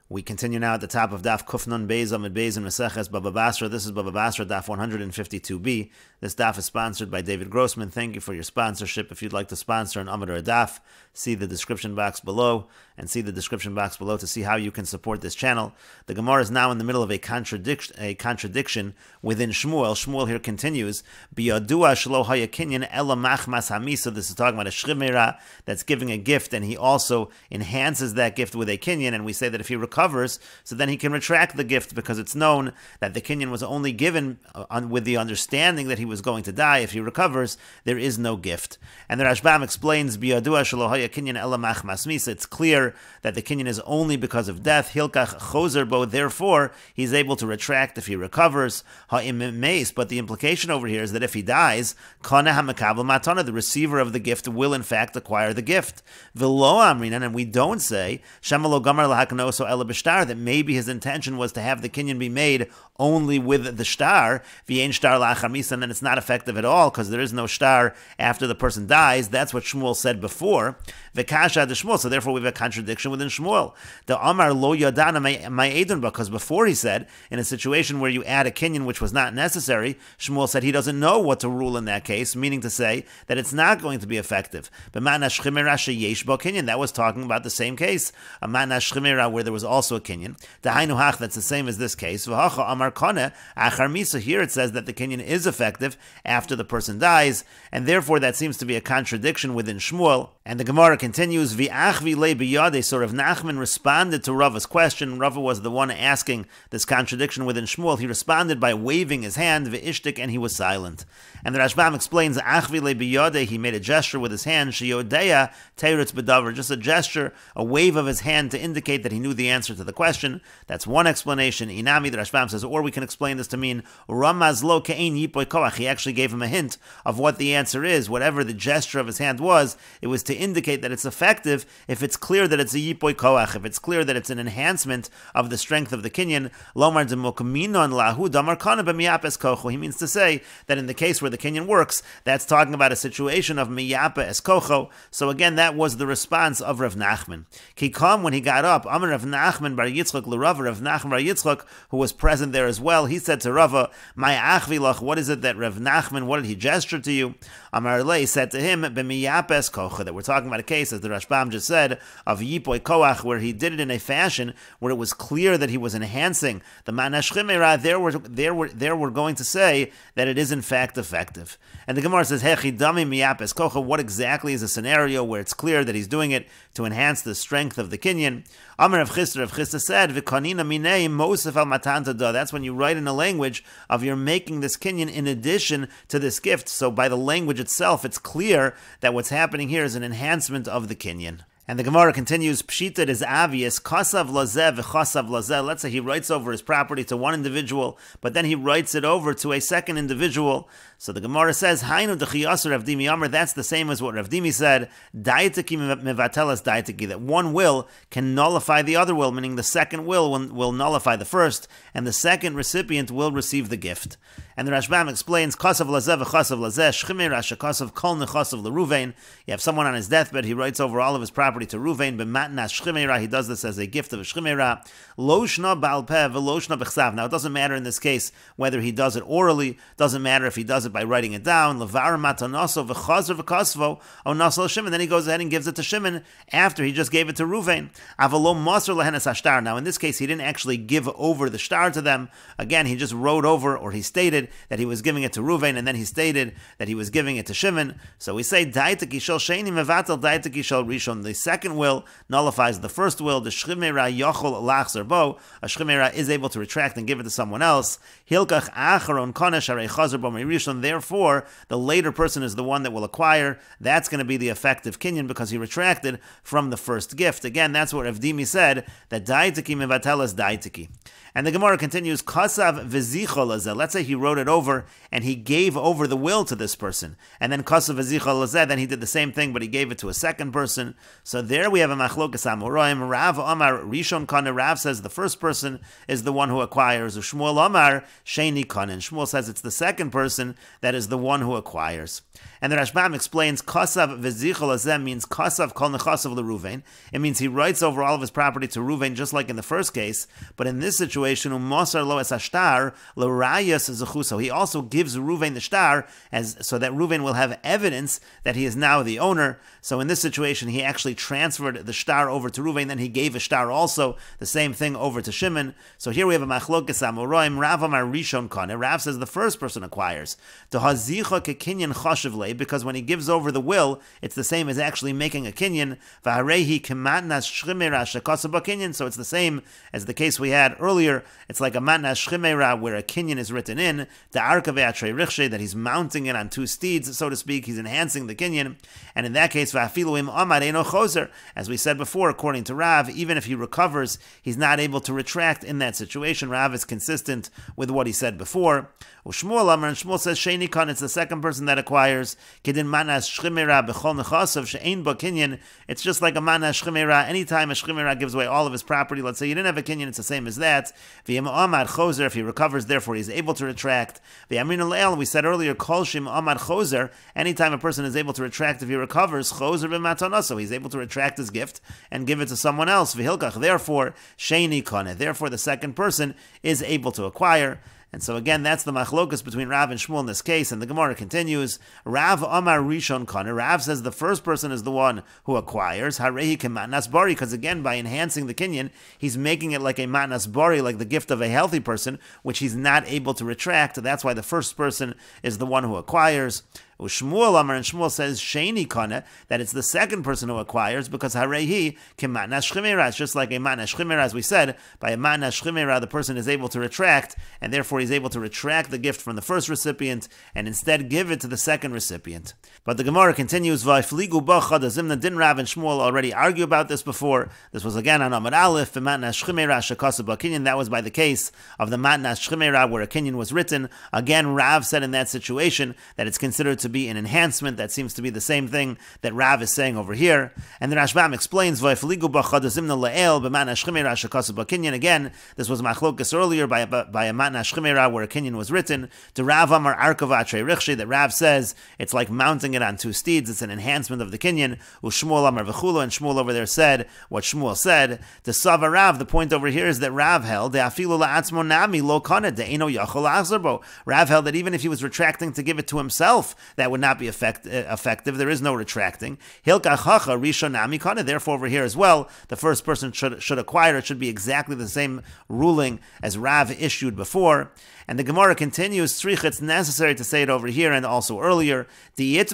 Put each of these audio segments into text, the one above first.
We continue now at the top of Daf Kufnun Beis Amid Beis and Meseches Bava Basra. This is Bava Basra Daf 152b. This Daf is sponsored by David Grossman. Thank you for your sponsorship. If you'd like to sponsor an Amid or a Daf, see the description box below to see how you can support this channel. The Gemara is now in the middle of a contradiction within Shmuel. Shmuel here continues, Biyadua shelo haya kinyan ela machmas hamisa. This is talking about a shchimera that's giving a gift, and he also enhances that gift with a kinyan, and we say that if he recovers, so then he can retract the gift, because it's known that the kinyan was only given with the understanding that he was going to die. If he recovers, there is no gift. And the Rashbam explains, Biyadua shelo haya kinyan ela machmas hamisa. It's clear that the kinyan is only because of death. Hilkach chozer bo, therefore he's able to retract if he recovers. Ha'im meis, but the implication over here is that if he dies, kana hamakabel matana, the receiver of the gift will in fact acquire the gift. V'lo amrinan, and we don't say shamalo gamar lahaknoso ela b'shtar, that maybe his intention was to have the kinyan be made only with the shtar, v'yein shtar la'achar misa, and then it's not effective at all because there is no shtar after the person dies. That's what Shmuel said before. V'kasha de Shmuel, so therefore we have a contradiction within Shmuel. The Amar lo yadana my edun, because before he said, in a situation where you add a kinyan which was not necessary, Shmuel said he doesn't know what to rule in that case, meaning to say that it's not going to be effective. But ma'na shchimera sheyesh bo kinyan, that was talking about the same case, a ma'na shchimera where there was also a kinyan. Dahainu hach, that's the same as this case. V'hacha amar kone achar misa, here it says that the kinyan is effective after the person dies, and therefore that seems to be a contradiction within Shmuel. And the Gemara continues, V'achvi le biyade, so Rav Nachman responded to Rava's question. Rava was the one asking this contradiction within Shmuel. He responded by waving his hand, v'ishtik, and he was silent. And the Rashbam explains, Achvi le biyade, he made a gesture with his hand, sheyodeya teiritz bedavar, just a gesture, a wave of his hand to indicate that he knew the answer to the question. That's one explanation. Inami, the Rashbam says, or we can explain this to mean, Ramaz lo ke'ein yipoy koach, he actually gave him a hint of what the answer is. Whatever the gesture of his hand was, it was to indicate that it's effective if it's clear that it's a yipoy koach, if it's clear that it's an enhancement of the strength of the kinyan. Lomar demokaminon lahu damar kana b'miyapes kocho. He means to say that in the case where the kinyan works, that's talking about a situation of miyapa es kocho. So again, that was the response of Rav Nachman. Kikam, when he got up, Amar Rav Nachman bar Yitzchak l'Rava, Rav Nachman bar Yitzchak, who was present there as well, he said to Rava, my achvi lach, what is it that Rav Nachman, what did he gesture to you? Amar Lei said to him, b'miyapes kocho, that we're talking about a case, as the Rashbam just said, of yipoy koach, where he did it in a fashion where it was clear that he was enhancing the ma'na shchimera. There we're going to say that it is in fact effective. And the Gemara says, Hechi dami miyapes kocha, what exactly is a scenario where it's clear that he's doing it to enhance the strength of the kinyan? Amar Rav Chisda said, V'kanina minei mosef al matanta da. That's when you write in a language of you're making this kinyan in addition to this gift. So by the language itself, it's clear that what's happening here is an enhancement of the kinyan. And the Gemara continues, Pshita is obvious, Kasav lazeh v'chasav lazeh. Let's say he writes over his property to one individual, but then he writes it over to a second individual. So the Gemara says, Hainu d'chiyasur Rav Dimi Amar, that's the same as what Rav Dimi said, Daitaki mevatelas daitaki, that one will can nullify the other will, meaning the second will nullify the first, and the second recipient will receive the gift. And the Rashbam explains, Kasav lazeh v'chasav lazeh, shchimera shekasav kol nechasav l'Ruvain. You have someone on his deathbed, he writes over all of his property to Ruvain, b'matnas shchimera, he does this as a gift of a shchimera. Lo shna ba'al peh v'lo shna b'chsav. Now it doesn't matter in this case whether he does it orally, doesn't matter if he does it by writing it down. Levar matanoso v'chazer v'kasvo onasol Shimon. Then he goes ahead and gives it to Shimon after he just gave it to Ruvain. Avalo maser lehenes hashtar. Now in this case, he didn't actually give over the shtar to them. Again, he just wrote over, or he stated that he was giving it to Ruvain, and then he stated that he was giving it to Shimon. So we say daitaki shel sheni mevatel daitaki shel rishon. The second will nullifies the first will. The shchimera yochol lachzer bo. A shchimera is able to retract and give it to someone else. Hilkach acharon konesh harei chazer bo meirishon. Therefore, the later person is the one that will acquire. That's going to be the effective kinyan because he retracted from the first gift. Again, that's what Rav Dimi said, that daitaki mevatelas daitaki. And the Gemara continues, Kasav v'zicha lazeh. Let's say he wrote it over and he gave over the will to this person. And then Kasav v'zicha lazeh, then he did the same thing, but he gave it to a second person. So there we have a machlokas amoraim. Rav Amar Rishon Kana. Rav says the first person is the one who acquires. Shmuel Amar Sheni Kanin. Shmuel says it's the second person that is the one who acquires. And the Rashbam explains, Kasav v'zicha lazeh means Kasav kol nechasav l'Ruvain. It means he writes over all of his property to Ruvain, just like in the first case. But in this situation, Umosar lo es hashtar l'rayas zechuso. He also gives Ruvain the shtar, so that Ruvain will have evidence that he is now the owner. So in this situation, he actually transferred the shtar over to Ruvain, then he gave a shtar also, the same thing over to Shimon. So here we have a machlokas amoraim. Rav Amar Rishon Kana. Rav says the first person acquires. To hazicha kekinyan chashiv le, because when he gives over the will, it's the same as actually making a kinyan. V'harehi kematnas shchimera shekasa b'kinyan. So it's the same as the case we had earlier. It's like a matnas shchimera where a kinyan is written in. The arkave atrei rikshe, that he's mounting it on two steeds, so to speak. He's enhancing the kinyan. And in that case, v'afiluim amar eno choser. As we said before, according to Rav, even if he recovers, he's not able to retract in that situation. Rav is consistent with what he said before. Shmuel Amar, and Shmuel says Sheni Kan, it's the second person that acquires. Kedin manas shchimera b'chol nechasav she'ein bo kinyan. It's just like a manas shchimera. Anytime a shchimera gives away all of his property, let's say you didn't have a kinyan, it's the same as that. V'yem amar choser, if he recovers, therefore he's able to retract. V'yamin aleil, we said earlier, kol shim amar choser. Anytime a person is able to retract, if he recovers, choser b'matanaso, he's able to retract his gift and give it to someone else. V'hilkach, therefore Sheni Kan, therefore the second person is able to acquire. And so again, that's the machlokus between Rav and Shmuel in this case. And the Gemara continues, Rav Amar Rishon Kana. Rav says the first person is the one who acquires. Harehi kematnas bari, because again, by enhancing the kinyan, he's making it like a matnas bari, like the gift of a healthy person, which he's not able to retract. That's why the first person is the one who acquires. Shmuel Amar, and Shmuel says Sheni Kana, that it's the second person who acquires, because Harehi kematnas shchimera. It's just like a matnas shchimera, as we said. By a matnas shchimera, the person is able to retract, and therefore he's able to retract the gift from the first recipient and instead give it to the second recipient. But the Gemara continues, V'ifligu b'chad azimna. Din Rav and Shmuel already argue about this before. This was again on Amud Aleph, v'matnas shchimera shekasa b'kinyan. That was by the case of the matnas shchimera where a kinyan was written. Again, Rav said in that situation that it's considered to be an enhancement. That seems to be the same thing that Rav is saying over here. And the Rashbam explains, V'ifligu b'chad azimna le'el b'matnas shchimera shekasa b'kinyan. Again, this was machlokas earlier by a matnas shchimera where a kinyan was written. To Rav Amar arkava atrei rikshe, that Rav says it's like mounting it on two steeds. It's an enhancement of the kinyan. Shmuel Amar v'chulo, and Shmuel over there said what Shmuel said. To Sava Rav, the point over here is that Rav held de'afilu la'atzmo nami lo kana de'eno yachol la'achzor bo. Rav held that even if he was retracting to give it to himself, that would not be effective. There is no retracting. Hilkach hacha rishon nami kana. Therefore, over here as well, the first person should acquire. It should be exactly the same ruling as Rav issued before. And the Gemara continues, Tzrich, it's necessary to say it over here and also earlier, because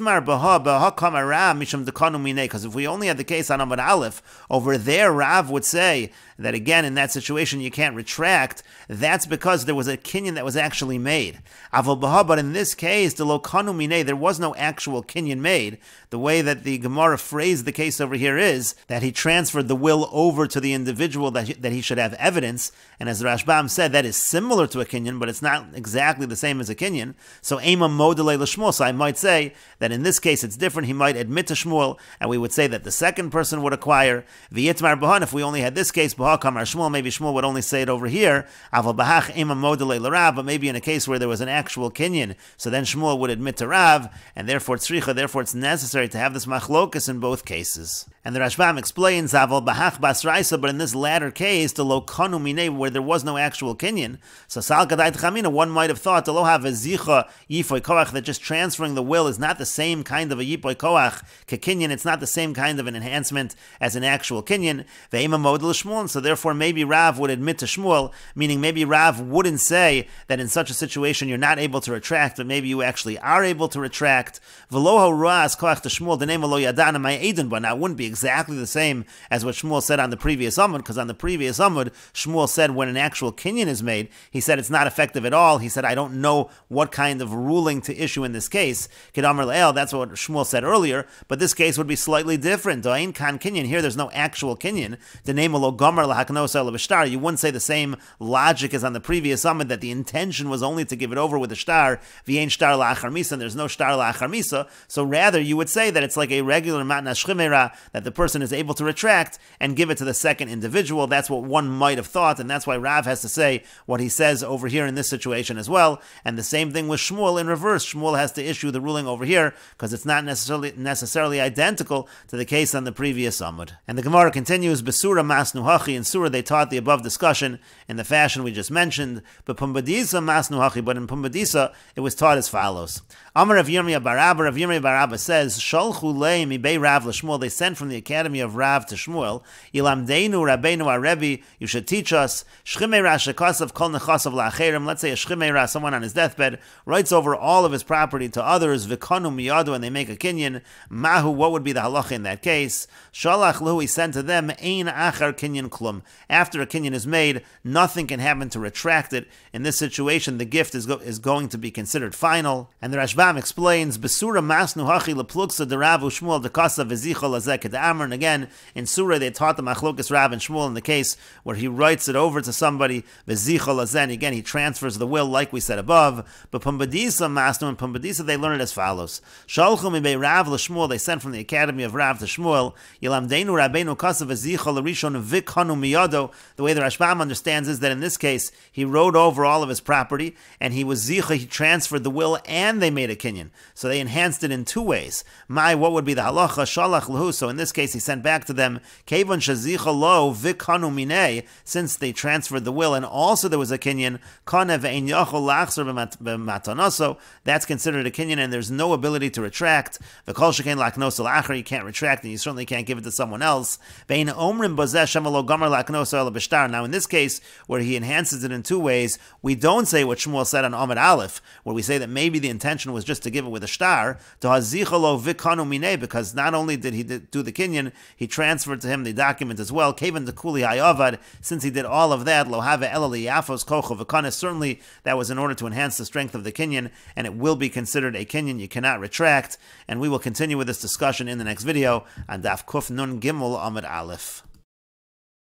if we only had the case on Amud Aleph, over there Rav would say that again, in that situation, you can't retract. That's because there was a kinyan that was actually made. But in this case, the lo kanu minei, there was no actual kinyan made. The way that the Gemara phrased the case over here is that he transferred the will over to the individual that he should have evidence. And as the Rashbam said, that is similar to a kinyan, but it's not exactly the same as a kinyan. So ema modele l'shmuel. So I might say that in this case it's different. He might admit to Shmuel, and we would say that the second person would acquire. V'yitmar b'han, if we only had this case, b'ha kamar Shmuel, maybe Shmuel would only say it over here. Aval b'hach ema modele l'Rav, but maybe in a case where there was an actual kinyan, so then Shmuel would admit to Rav, and therefore tzricha, therefore it's necessary to have this machlokas in both cases. And the Rashbam explains, Aval b'hach basraisa, but in this latter case, the lo kanu minei, where there was no actual kinyan, so sal kadai t'chamina, one might have thought to lo have a zicha yifoy koach, that just transferring the will is not the same kind of a yifoy koach kekinyan. It's not the same kind of an enhancement as an actual kinyan. Ve'ema model Shmuel, so therefore maybe Rav would admit to Shmuel, meaning maybe Rav wouldn't say that in such a situation you're not able to retract, but maybe you actually are able to retract. V'lo ha'ruas koach to Shmuel, the name of lo yadana my eden, but now it wouldn't be exactly the same as what Shmuel said on the previous Amud, because on the previous Amud, Shmuel said when an actual kinyan is made, he said it's not effective at all. He said, I don't know what kind of ruling to issue in this case. Kedamar Le'el, that's what Shmuel said earlier, but this case would be slightly different. Do'ain kan kinyan, here there's no actual kinyan. The name of lo gomer lahaknosa lebishtar, you wouldn't say the same logic as on the previous Amud, that the intention was only to give it over with a shtar, v'yein shtar la'achar misa, and there's no shtar la'achar misa. So rather, you would say that it's like a regular matna shchimera, that the person is able to retract and give it to the second individual. That's what one might have thought, and that's why Rav has to say what he says over here in this situation as well. And the same thing with Shmuel in reverse. Shmuel has to issue the ruling over here because it's not necessarily identical to the case on the previous Amud. And the Gemara continues, Besura masnu hachi, in Surah they taught the above discussion in the fashion we just mentioned, but Pumbedisa masnu hachi, but in Pumbedisa it was taught as follows. Amar Rav Yirmiyah bar Abba, Rav Yirmiyah bar Abba says, Shalchu lei mibei Rav l'Shmuel, they sent from the academy of Rav to Shmuel, Yilamdeinu Rabbeinu our Rebbe, you should teach us, Shchimeira shekasav kol nechasav la'acherim, let's say a Shchimeira, someone on his deathbed, writes over all of his property to others, Vikanu miyadu, and they make a kinyan, Mahu, what would be the halacha in that case? Shalach lahu, he sent to them, Ein achar kinyan klum. After a kinyan is made, nothing can happen to retract it. In this situation, the gift is going to be considered final. And the Rashbam explains, Besura masnu hachi lepluksa deravu Shmuel dekasa v'zicha lazek ed'amr. And again, in Surah they taught the machlokas Rav and Shmuel in the case where he writes it over to somebody, v'zicha lazen. Again, he transfers the will like we said above. But Pumbedisa masnu, and Pumbedisa they learn it as follows. Shalchu mibei Rav l'Shmuel, they sent from the academy of Rav to Shmuel, Yilamdeinu Rabbeinu kasa v'zicha l'rishon v'kanu miyado. The way the Rashbam understands is that in this case, he wrote over all of his property, and he was zicha, he transferred the will, and they made a kinyan. So they enhanced it in two ways. What would be the halacha? Shalach lahu. So in this case, he sent back to them, Kevon shazicha lo vikanu minei, since they transferred the will, and also there was a kinyan, kana ve'en yachol lachzer b'matanoso, that's considered a kinyan, and there's no ability to retract. V'kol sheken laknoso la'achar, you can't retract, and you certainly can't give it to someone else. Ve'en omrim bozeh shemalo gomer laknoso el b'shtar. Now in this case, where he enhances it in two ways, we don't say what Shmuel said on Amud Aleph, where we say that maybe the intention was just to give it with a shtar, to hazichalo vikanu minei, because not only did he do the kinyan, he transferred to him the document as well. Kaven dekuli hayavad, since he did all of that, lo have ela liyafos kocho v'kanes, certainly that was in order to enhance the strength of the kinyan, and it will be considered a kinyan, you cannot retract. And we will continue with this discussion in the next video on Daf Kuf Nun Gimel Amud Aleph.